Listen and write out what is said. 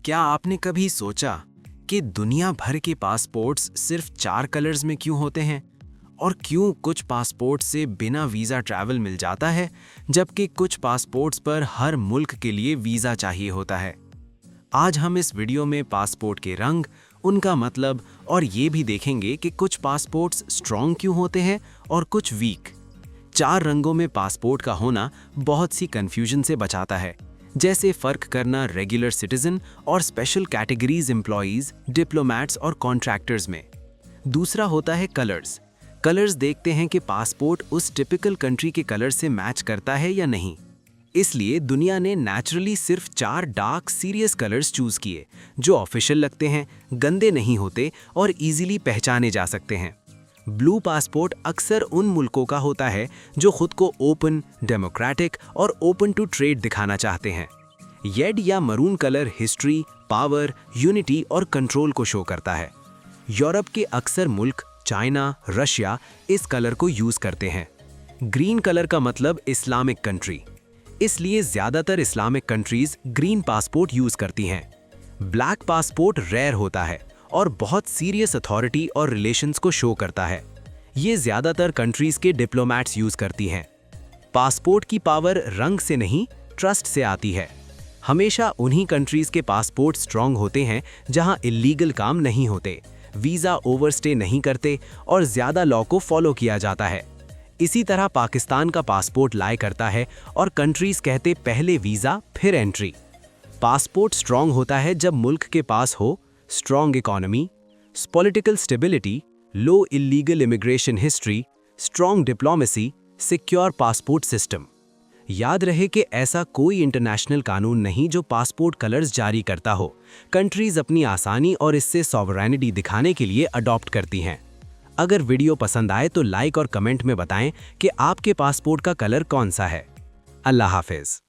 क्या आपने कभी सोचा कि दुनिया भर के पासपोर्ट्स सिर्फ 4 कलर्स में क्यों होते हैं? और क्यों कुछ पासपोर्ट से बिना वीज़ा ट्रैवल मिल जाता है, जबकि कुछ पासपोर्ट्स पर हर मुल्क के लिए वीज़ा चाहिए होता है? आज हम इस वीडियो में पासपोर्ट के रंग, उनका मतलब और ये भी देखेंगे कि कुछ पासपोर्ट्स स्ट्रॉन्ग क्यों होते हैं और कुछ वीक। 4 रंगों में पासपोर्ट का होना बहुत सी कंफ्यूजन से बचाता है, जैसे फर्क करना रेगुलर सिटीजन और स्पेशल कैटेगरीज एम्प्लॉइज, डिप्लोमैट्स और कॉन्ट्रैक्टर्स में। दूसरा होता है कलर्स। कलर्स देखते हैं कि पासपोर्ट उस टिपिकल कंट्री के कलर से मैच करता है या नहीं। इसलिए दुनिया ने नेचुरली सिर्फ 4 डार्क सीरियस कलर्स चूज किए, जो ऑफिशियल लगते हैं, गंदे नहीं होते और इजीली पहचाने जा सकते हैं। ब्लू पासपोर्ट अक्सर उन मुल्कों का होता है जो खुद को ओपन, डेमोक्रेटिक और ओपन टू ट्रेड दिखाना चाहते हैं। येड या maroon colour history, power, unity और कंट्रोल को शो करता है। यूरोप के अक्सर मुल्क, चाइना, रशिया इस कलर को यूज करते हैं। ग्रीन कलर का मतलब इस्लामिक कंट्री, इसलिए ज्यादातर Islamic countries green passport use करती हैं। ब्लैक पासपोर्ट रेयर होता है और बहुत सीरियस अथॉरिटी और रिलेशंस को शो करता है। ये ज्यादातर कंट्रीज के डिप्लोमैट्स यूज करती हैं। पासपोर्ट की पावर रंग से नहीं, ट्रस्ट से आती है। हमेशा उन्हीं कंट्रीज के पासपोर्ट स्ट्रांग होते हैं जहां इलीगल काम नहीं होते, वीजा ओवरस्टे नहीं करते और ज्यादा लॉ को फॉलो किया जाता है। इसी तरह पाकिस्तान का पासपोर्ट लाया करता है और कंट्रीज कहते पहले वीजा फिर एंट्री। पासपोर्ट स्ट्रांग होता है जब मुल्क के पास हो strong economy, political stability, low illegal immigration history, strong diplomacy, secure passport system. याद रहे कि ऐसा कोई इंटरनेशनल कानून नहीं जो पासपोर्ट कलर्स जारी करता हो। कंट्रीज अपनी आसानी और इससे सॉवरेनिटी दिखाने के लिए अडॉप्ट करती हैं। अगर वीडियो पसंद आए तो लाइक और कमेंट में बताएं कि आपके पासपोर्ट का कलर कौन सा है। अल्लाह हाफिज।